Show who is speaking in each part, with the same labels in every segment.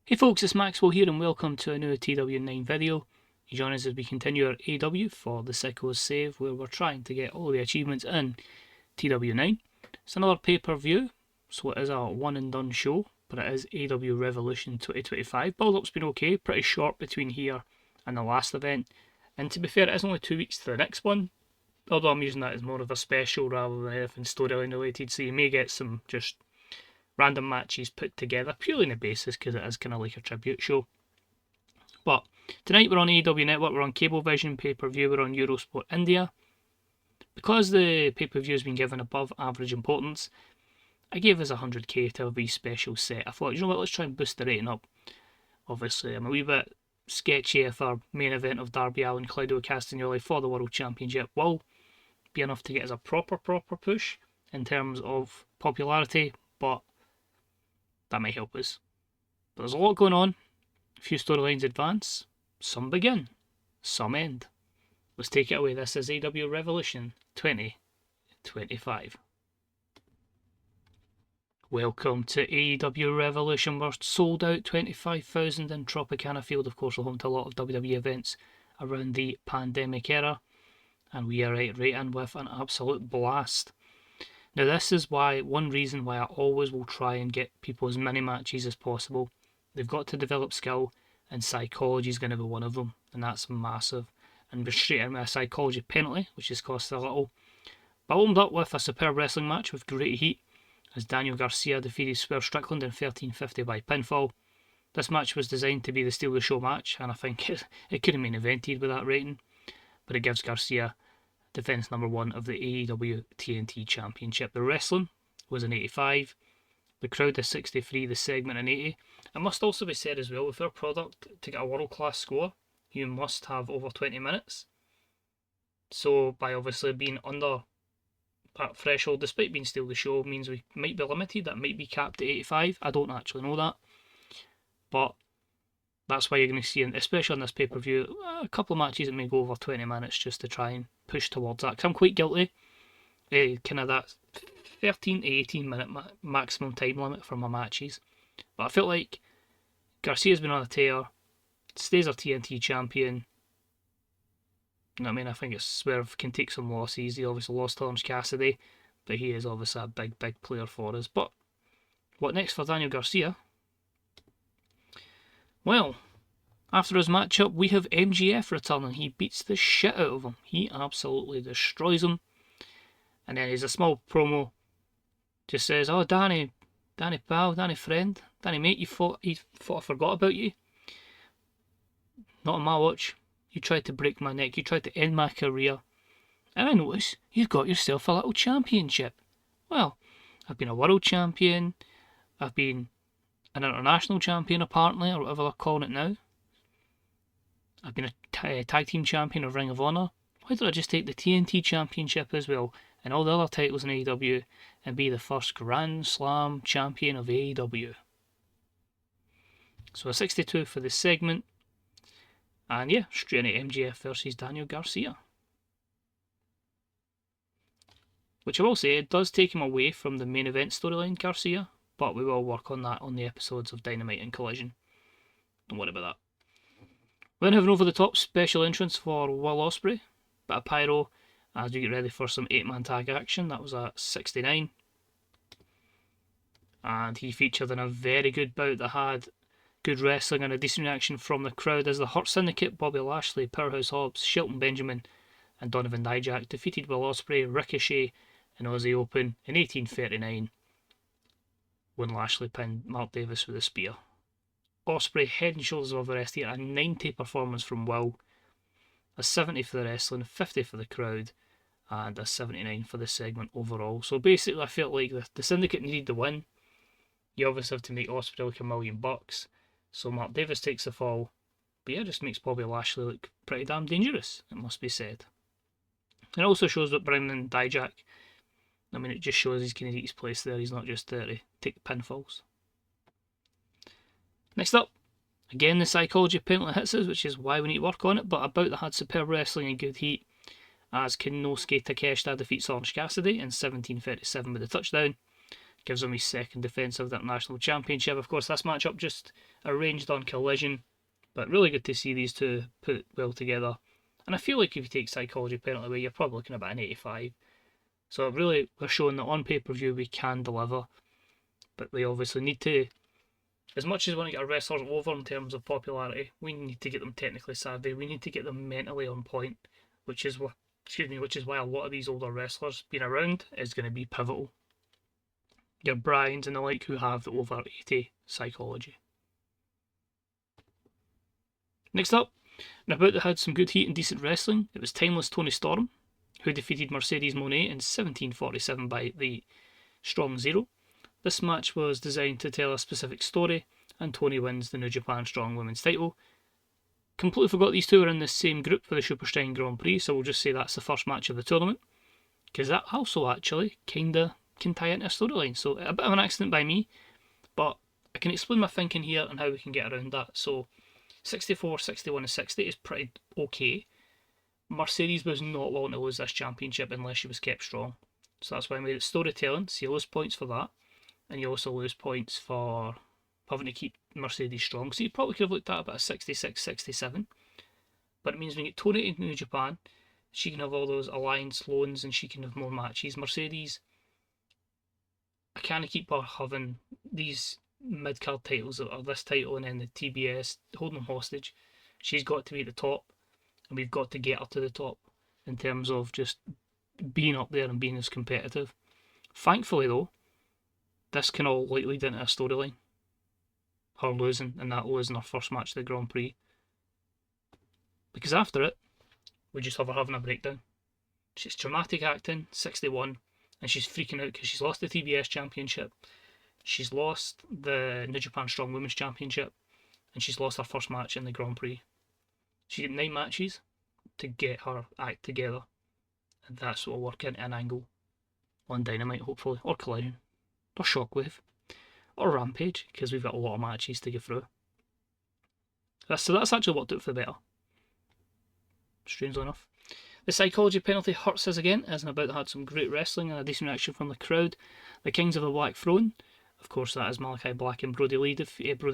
Speaker 1: Hey folks, it's Maxwell here and welcome to a new TW9 video. You join us as we continue our AEW for the Sickos save, where we're trying to get all the achievements in TW9. It's another pay-per-view, so it is a one and done show, but it is AEW Revolution 2025. Build-up's been okay, pretty short between here and the last event, and to be fair, it is only 2 weeks to the next one, although I'm using that as more of a special rather than anything storyline related, so you may get some just random matches put together purely on the basis because it is kind of like a tribute show. But tonight we're on AEW Network, we're on Cablevision pay-per-view, we're on Eurosport India. Because the pay-per-view has been given above average importance, I gave us 100k to a wee special set. I thought, you know what, let's try and boost the rating up. Obviously, I'm a wee bit sketchy if our main event of Darby Allin, Claudio Castagnoli for the World Championship will be enough to get us a proper push in terms of popularity, but that might help us. But there's a lot going on. A few storylines advance. Some begin. Some end. Let's take it away. This is AEW Revolution 2025. Welcome to AEW Revolution. We're sold out 25,000 in Tropicana Field. Of course, we're home to a lot of WWE events around the pandemic era. And we are right in with an absolute blast. Now this is one reason why I always will try and get people as many matches as possible. They've got to develop skill, and psychology is going to be one of them, and that's massive. And we're straight in with a psychology penalty, which has cost a little. But I opened up with a superb wrestling match with great heat, as Daniel Garcia defeated Swerve Strickland in 13:50 by pinfall. This match was designed to be the steal of the show match, and I think it could have been evented with that rating, but it gives Garcia defense number 1 of the AEW TNT Championship. The wrestling was an 85, the crowd is 63, the segment an 80. It must also be said as well, with our product, to get a world class score, you must have over 20 minutes. So by obviously being under that threshold, despite being still the show, means we might be limited, that might be capped at 85. I don't actually know that, but that's why you're going to see, especially on this pay-per-view, a couple of matches that may go over 20 minutes just to try and push towards that. Because I'm quite guilty. Kind of that 13 to 18 minute maximum time limit for my matches. But I felt like Garcia's been on a tear, stays our TNT champion. You know what I mean? I think Swerve can take some losses. He obviously lost to Orange Cassidy, but he is obviously a big player for us. But what next for Daniel Garcia? Well, after his matchup, we have MJF returning. He beats the shit out of him. He absolutely destroys him. And then there's a small promo. Just says, "Oh, Danny pal, Danny friend, Danny mate, you thought I forgot about you? Not on my watch. You tried to break my neck. You tried to end my career. And I notice you've got yourself a little championship. Well, I've been a world champion. I've been an international champion apparently, or whatever they're calling it now. I've been a tag team champion of Ring of Honor. Why don't I just take the TNT championship as well, and all the other titles in AEW, and be the first Grand Slam champion of AEW?" So a 62 for this segment, and yeah, straight into MJF versus Daniel Garcia. Which I will say, it does take him away from the main event storyline, Garcia, but we will work on that on the episodes of Dynamite and Collision. Don't worry about that. We then have an over-the-top special entrance for Will Ospreay, bit of pyro as we get ready for some 8-man tag action. That was at 69. And he featured in a very good bout that had good wrestling and a decent reaction from the crowd as the Hurt Syndicate, Bobby Lashley, Powerhouse Hobbs, Shelton Benjamin and Donovan Dijak defeated Will Ospreay, Ricochet and Aussie Open in 1839. When Lashley pinned Mark Davis with a spear. Ospreay head and shoulders above the rest here. A 90 performance from Will. A 70 for the wrestling, 50 for the crowd, and a 79 for the segment overall. So basically I felt like the Syndicate needed the win. You obviously have to make Ospreay look $1 million. So Mark Davis takes the fall. But yeah, just makes Bobby Lashley look pretty damn dangerous, it must be said. It also shows that Bryan and Dijak, I mean, it just shows he's going to eat his place there. He's not just there to take pinfalls. Next up, again the psychology penalty hits us, which is why we need to work on it, but about that had superb wrestling and good heat, as Kinosuke Takeshita defeats Orange Cassidy in 17:37 with a touchdown. Gives him his second defence of the International Championship. Of course, this matchup just arranged on Collision, but really good to see these two put well together. And I feel like if you take psychology penalty away, you're probably looking at about an 85. So really, we're showing that on pay-per-view we can deliver, but we obviously need to, as much as we want to get our wrestlers over in terms of popularity, we need to get them technically savvy. We need to get them mentally on point, which is why a lot of these older wrestlers being around is going to be pivotal. Your Bryans and the like who have the over 80 psychology. Next up, and about that had some good heat and decent wrestling, it was Timeless Toni Storm, who defeated Mercedes Mone in 17:47 by the Strong Zero. This match was designed to tell a specific story, and Toni wins the New Japan Strong Women's title. Completely forgot these two were in the same group for the Superstein Grand Prix, so we'll just say that's the first match of the tournament, because that also actually kinda can tie into a storyline. So a bit of an accident by me, but I can explain my thinking here and how we can get around that. So 64, 61 and 60 is pretty okay. Mercedes was not willing to lose this championship unless she was kept strong. So that's why I made it storytelling. So you lose points for that, and you also lose points for having to keep Mercedes strong. So you probably could have looked at about a 66, 67. But it means when you get Toni to New Japan, she can have all those alliance loans and she can have more matches. Mercedes, I can't keep her having these mid-card titles or this title and then the TBS, holding them hostage. She's got to be at the top, and we've got to get her to the top in terms of just being up there and being as competitive. Thankfully though, this can all lead into a storyline. Her losing, and that losing her first match of the Grand Prix. Because after it, we just have her having a breakdown. She's dramatic acting, 61, and she's freaking out because she's lost the TBS Championship, she's lost the New Japan Strong Women's Championship, and she's lost her first match in the Grand Prix. She got 9 matches to get her act together, and that's what will work into an angle on Dynamite, hopefully, or Collision, or Shockwave, or Rampage, because we've got a lot of matches to get through. So that's actually worked out for the better, strangely enough. The psychology penalty hurts us again, as and about had some great wrestling and a decent reaction from the crowd. The Kings of the Black Throne, of course that is Malachi Black and Brody King, defeated the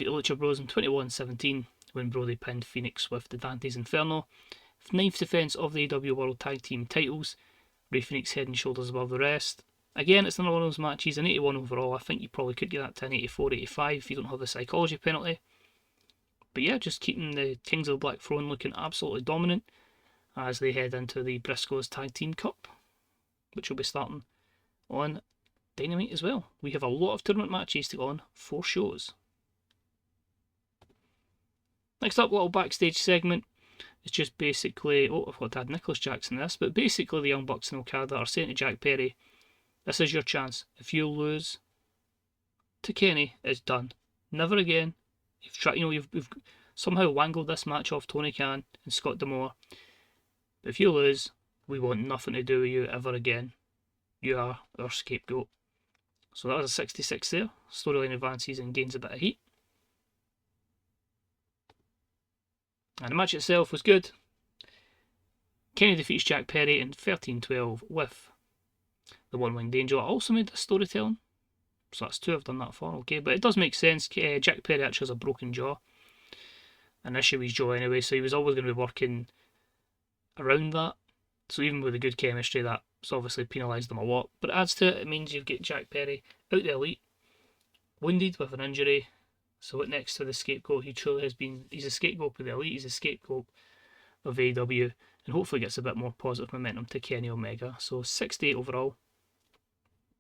Speaker 1: Lucha Bros in 21-17 when Brody pinned Phoenix with the Dante's Inferno. 9th defence of the AEW World Tag Team titles, Rey Fenix head and shoulders above the rest. Again, it's another one of those matches, an 81 overall. I think you probably could get that to an 84, 85 if you don't have the psychology penalty. But yeah, just keeping the Kings of the Black Throne looking absolutely dominant as they head into the Briscoes Tag Team Cup, which will be starting on Dynamite as well. We have a lot of tournament matches to go on, 4 shows. Next up, little backstage segment. It's just basically, I've got to add Nicholas Jackson in this, but basically the Young Bucks and Okada are saying to Jack Perry, this is your chance. If you lose to Kenny, it's done. Never again. You've tried, you've somehow wangled this match off Tony Khan and Scott D'Amore. But if you lose, we want nothing to do with you ever again. You are our scapegoat. So that was a 66 there. Storyline advances and gains a bit of heat. And the match itself was good. Kenny defeats Jack Perry in 13-12 with the One Winged Angel. I also made the storytelling, so that's 2 I've done that for, okay, but it does make sense. Jack Perry actually has a broken jaw, an issue with his jaw anyway, so he was always going to be working around that. So even with the good chemistry, that's obviously penalised them a lot, but it adds to it. It means you've got Jack Perry out the Elite, wounded with an injury. So what next to the scapegoat, he truly has been, he's a scapegoat of the Elite, he's a scapegoat of AEW, and hopefully gets a bit more positive momentum to Kenny Omega. So 68 overall.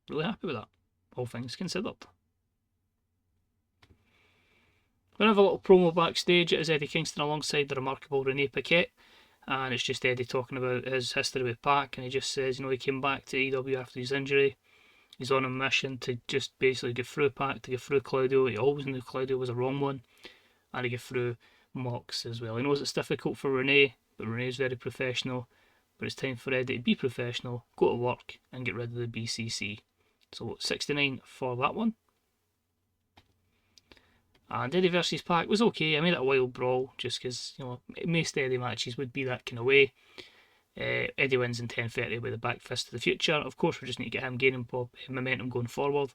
Speaker 1: Really happy with that, all things considered. We have a little promo backstage. It is Eddie Kingston alongside the remarkable Renee Paquette, and it's just Eddie talking about his history with Pac, and he just says, he came back to AEW after his injury. He's on a mission to just basically get through Pac, to get through Claudio. He always knew Claudio was a wrong one, and to get through Mox as well. He knows it's difficult for Renee, but Renee's very professional. But it's time for Eddie to be professional, go to work, and get rid of the BCC. So 69 for that one. And Eddie versus Pac was okay. I made it a wild brawl just because, most Eddie matches would be that kind of way. Eddie wins in 10:30 with a back fist to the future. Of course, we just need to get him gaining momentum going forward.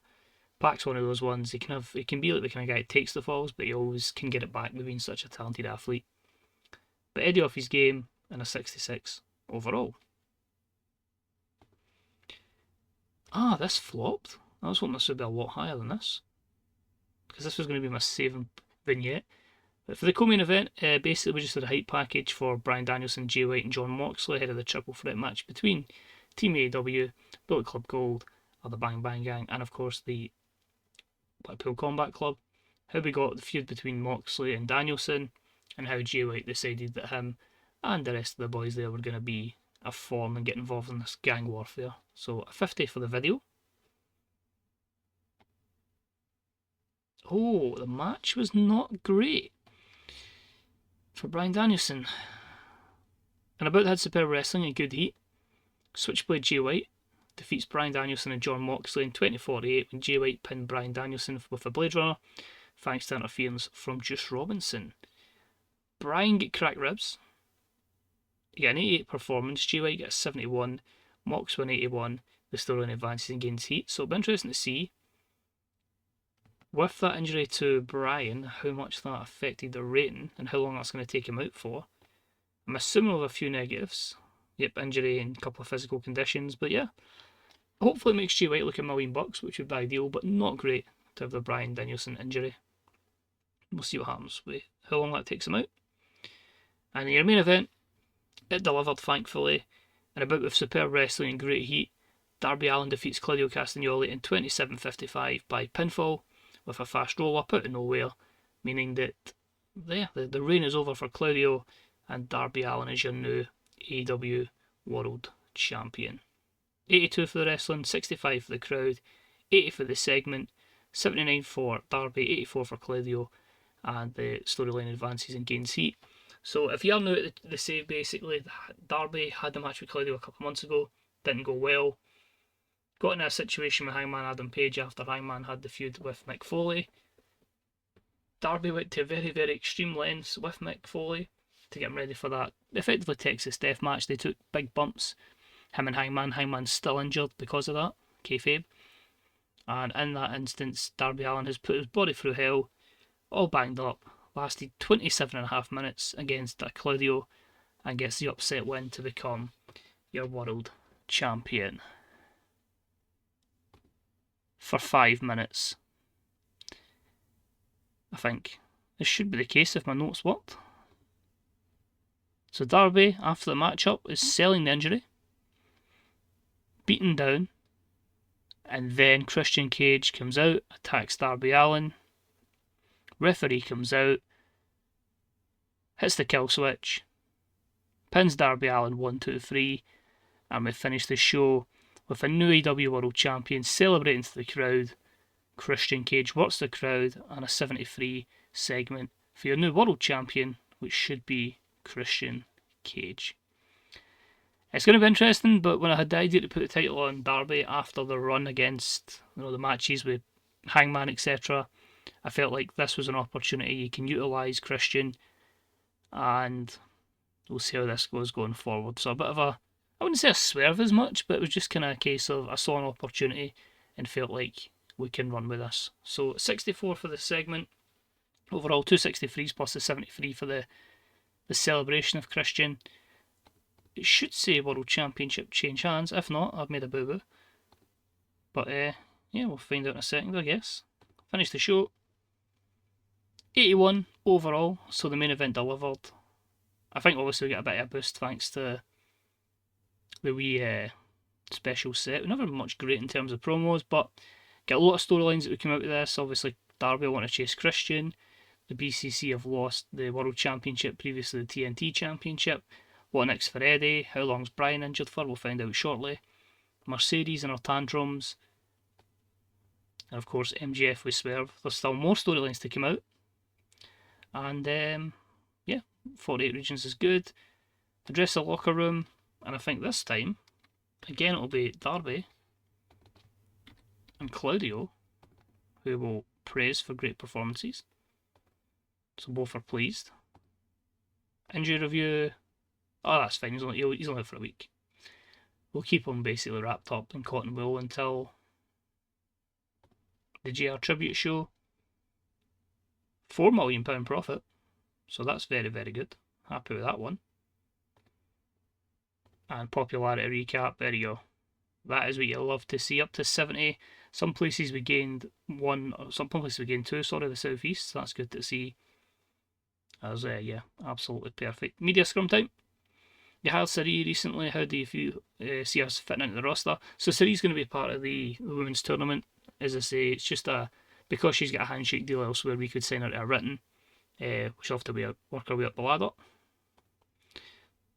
Speaker 1: Pac's one of those ones. He can be like the kind of guy that takes the falls, but he always can get it back with being such a talented athlete. But Eddie off his game and a 66 overall. This flopped. I was hoping this would be a lot higher than this, because this was going to be my saving vignette. But for the co-main event, basically we just had a hype package for Bryan Danielson, Jay White and Jon Moxley ahead of the triple threat match between Team AEW, Bullet Club Gold, or the Bang Bang Gang, and of course the Blackpool Combat Club. How we got the feud between Moxley and Danielson, and how Jay White decided that him and the rest of the boys there were going to be a form and get involved in this gang warfare. So a 50 for the video. Oh, the match was not great for Bryan Danielson. And about had superb wrestling and good heat. Switchblade Jay White defeats Bryan Danielson and Jon Moxley in 2048 when Jay White pinned Bryan Danielson with a Blade Runner thanks to interference from Juice Robinson. Bryan get cracked ribs. He got an 88 performance. Jay White got a 71. Mox won 81. The storyline advances and gains heat. So it'll be interesting to see, with that injury to Bryan, how much that affected the rating and how long that's going to take him out for. I'm assuming we'll have a few negatives. Yep, injury and a couple of physical conditions. But yeah, hopefully it makes Jay White look $1 million, which would be ideal, but not great to have the Bryan Danielson injury. We'll see what happens with how long that takes him out. And in your main event, it delivered thankfully, and about with superb wrestling and great heat. Darby Allin defeats Claudio Castagnoli in 27:55 by pinfall with a fast roll up out of nowhere, meaning that the reign is over for Claudio, and Darby Allin is your new AEW World Champion. 82 for the wrestling, 65 for the crowd, 80 for the segment, 79 for Darby, 84 for Claudio, and the storyline advances and gains heat. So if you're new at the save, basically, Darby had the match with Claudio a couple months ago, didn't go well. Got in a situation with Hangman Adam Page after Hangman had the feud with Mick Foley. Darby went to very, very extreme lengths with Mick Foley to get him ready for that effectively Texas Death match. They took big bumps. Him and Hangman's still injured because of that, kayfabe. And in that instance, Darby Allin has put his body through hell, all banged up, lasted 27.5 minutes against Claudio, and gets the upset win to become your world champion. For 5 minutes. I think this should be the case if my notes worked. So Darby, after the matchup, is selling the injury, beaten down, and then Christian Cage comes out, attacks Darby Allin. Referee comes out, hits the kill switch, pins Darby Allin 1, 2, 3, and we finish the show with a new AEW World Champion celebrating to the crowd. Christian Cage works the crowd, and a 73 segment for your new World Champion, which should be Christian Cage. It's going to be interesting, but when I had the idea to put the title on Darby after the run against the matches with Hangman, etc., I felt like this was an opportunity you can utilise Christian, and we'll see how this goes going forward. So a bit of a, I wouldn't say a swerve as much, but it was just kind of a case of I saw an opportunity and felt like we can run with this. So 64 for the segment. Overall, 263s plus the 73 for the celebration of Christian. It should say World Championship change hands. If not, I've made a boo-boo. But yeah, we'll find out in a second, I guess. Finish the show. 81 overall, so the main event delivered. I think obviously we get a bit of a boost thanks to the wee special set. We never much great in terms of promos, but get a lot of storylines that would come out of this. Obviously, Darby will want to chase Christian. The BCC have lost the World Championship, previously the TNT Championship. What next for Eddie? How long's Bryan injured for? We'll find out shortly. Mercedes and her tantrums. And of course, MJF with Swerve. There's still more storylines to come out. And 48 regions is good. Address the locker room. And I think this time, again, it'll be Darby and Claudio, who will praise for great performances. So both are pleased. Injury review. Oh, that's fine. He's only out for a week. We'll keep him basically wrapped up in cotton wool until the JR Tribute Show. £4 million profit. So that's very, very good. Happy with that one. And popularity recap, there you go. That is what you love to see. Up to 70. Some places we gained 1, some places we gained 2, sorry, the Southeast. So that's good to see. As yeah, absolutely perfect. Media scrum time. You had Siri recently. How do you see us fitting into the roster? So Siri's going to be part of the women's tournament. As I say, it's just because she's got a handshake deal elsewhere, we could sign her to a written. She'll have to work her way up the ladder.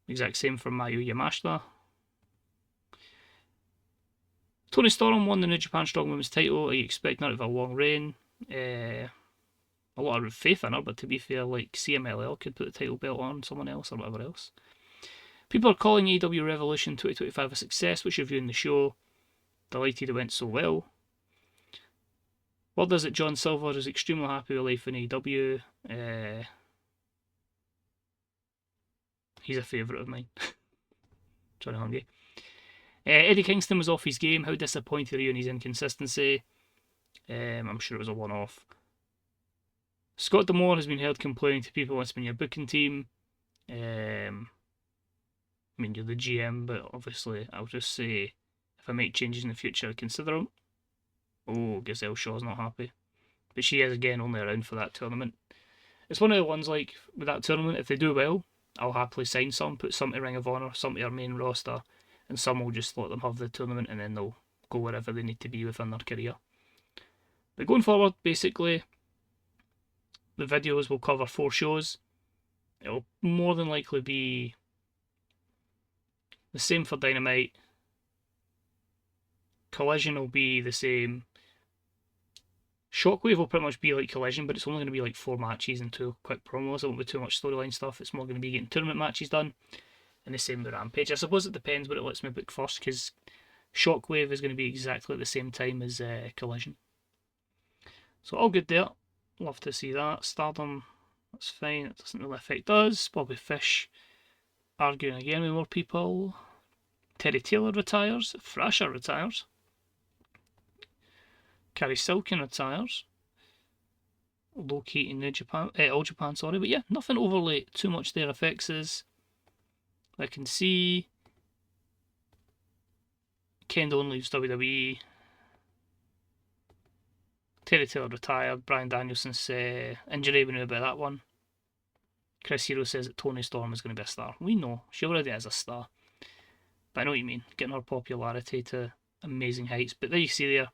Speaker 1: Exact same for Mayu Yamashita. Toni Storm won the New Japan Strong Women's title. Are you expecting her to have a long reign? A lot of faith in her, but to be fair, like CMLL could put the title belt on someone else or whatever else. People are calling AEW Revolution 2025 a success, which reviewing the show. Delighted it went so well. Word is that John Silver is extremely happy with life in AEW. He's a favourite of mine. Johnny Hungry. Eddie Kingston was off his game. How disappointed are you in his inconsistency? I'm sure it was a one-off. Scott D'Amore has been heard complaining to people it's been your booking team. I mean, you're the GM, but obviously I'll just say if I make changes in the future, consider them. Oh, Gazelle Shaw's not happy. But she is, again, only around for that tournament. It's one of the ones, like, with that tournament, if they do well, I'll happily sign some, put some to Ring of Honor, some to our main roster, and some will just let them have the tournament and then they'll go wherever they need to be within their career. But going forward, basically, the videos will cover 4 shows. It'll more than likely be the same for Dynamite. Collision will be the same. Shockwave will pretty much be like Collision, but it's only going to be like 4 matches and 2 quick promos. It won't be too much storyline stuff. It's more going to be getting tournament matches done. And the same with Rampage. I suppose it depends what it lets me book first, because Shockwave is going to be exactly at the same time as Collision. So all good there. Love to see that. Stardom, that's fine. It doesn't really affect us. Bobby Fish arguing again with more people. Terry Taylor retires. Thrasher retires. Carrie Silken retires. Locating All Japan, sorry. But yeah, nothing overly too much there affects us. I can see Kendo leaves WWE. Terry Taylor retired. Bryan Danielson's injury, we knew about that one. Chris Hero says that Toni Storm is going to be a star. We know, she already is a star. But I know what you mean, getting her popularity to amazing heights. But there you see there,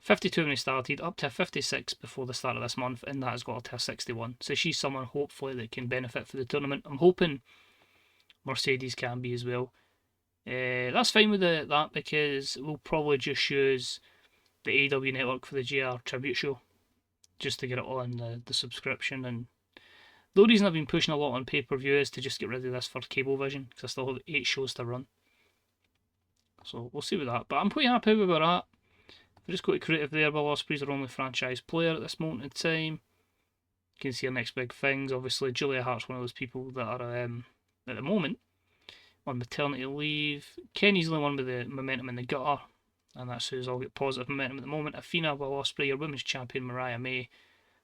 Speaker 1: 52 when he started, up to 56 before the start of this month, and that has got her to 61. So she's someone hopefully that can benefit for the tournament. I'm hoping Mercedes can be as well. That's fine with that, because we'll probably just use the AEW network for the JR Tribute Show, just to get it on the subscription. And the reason I've been pushing a lot on pay-per-view is to just get rid of this for Cablevision, because I still have 8 shows to run. So we'll see with that. But I'm quite happy with where we're at. If we just go to creative there, Will Ospreay's our only franchise player at this moment in time. You can see our next big things. Obviously, Julia Hart's one of those people that are, at the moment, on maternity leave. Kenny's the only one with the momentum in the gutter, and that's who's all got positive momentum at the moment. Athena, Will Ospreay, your women's champion, Mariah May,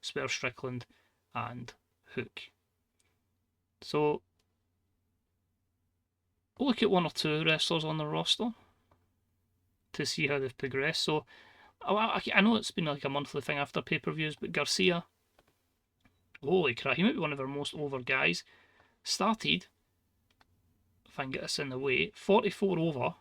Speaker 1: Swerve Strickland, and Hook. So, we'll look at 1 or 2 wrestlers on the roster to see how they've progressed. So, I know it's been like a monthly thing after pay-per-views, but Garcia, holy crap, he might be one of our most over guys. Started, if I can get this in the way, 44 over,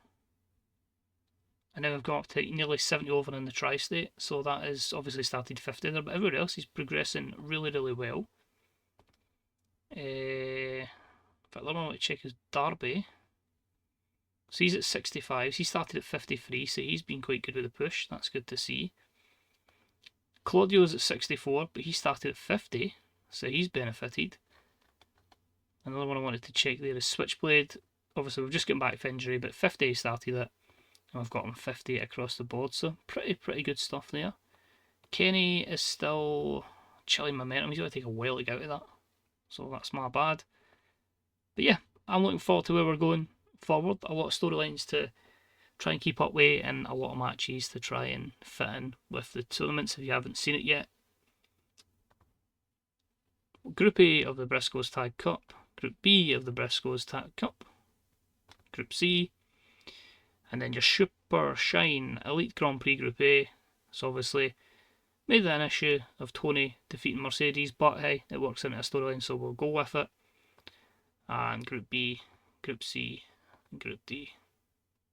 Speaker 1: and now we've got up to nearly 70 over in the tri-state, so that is obviously started 50 there, but everywhere else is progressing really, really well. In fact, the one I want to check is Darby. So he's at 65, he started at 53, so he's been quite good with the push, that's good to see. Claudio's at 64, but he started at 50, so he's benefited. Another one I wanted to check there is Switchblade. Obviously we've just gotten back from injury, but 50 he started at, and we've got him 50 across the board, so pretty good stuff there. Kenny is still chilling momentum, he's going to take a while to get out of that, so that's my bad. But yeah, I'm looking forward to where we're going forward. A lot of storylines to try and keep up with, and a lot of matches to try and fit in with the tournaments if you haven't seen it yet. Group A of the Briscoes Tag Cup, Group B of the Briscoes Tag Cup, Group C, and then your Super Shine Elite Grand Prix Group A. So obviously made an issue of Tony defeating Mercedes, but hey, it works into a storyline, so we'll go with it. And Group B, Group C, and Group D.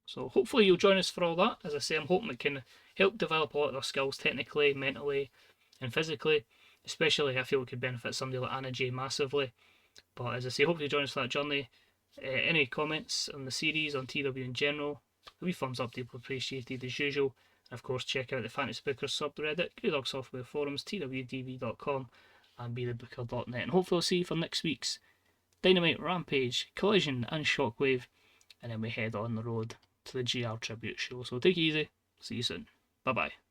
Speaker 1: So hopefully you'll join us for all that. As I say, I'm hoping it can help develop a lot of their skills technically, mentally, and physically. Especially I feel it could benefit somebody like Anna Jay massively. But as I say, hopefully join us for that journey. Any comments on the series, on TW in general, a wee thumbs up, deeply appreciated as usual. And of course, check out the Fantasy Bookers subreddit, Grey Dog Software Forums, twdv.com, and bethebooker.net. And hopefully I'll see you for next week's Dynamite, Rampage, Collision, and Shockwave. And then we head on the road to the GR Tribute Show. So take it easy. See you soon. Bye bye.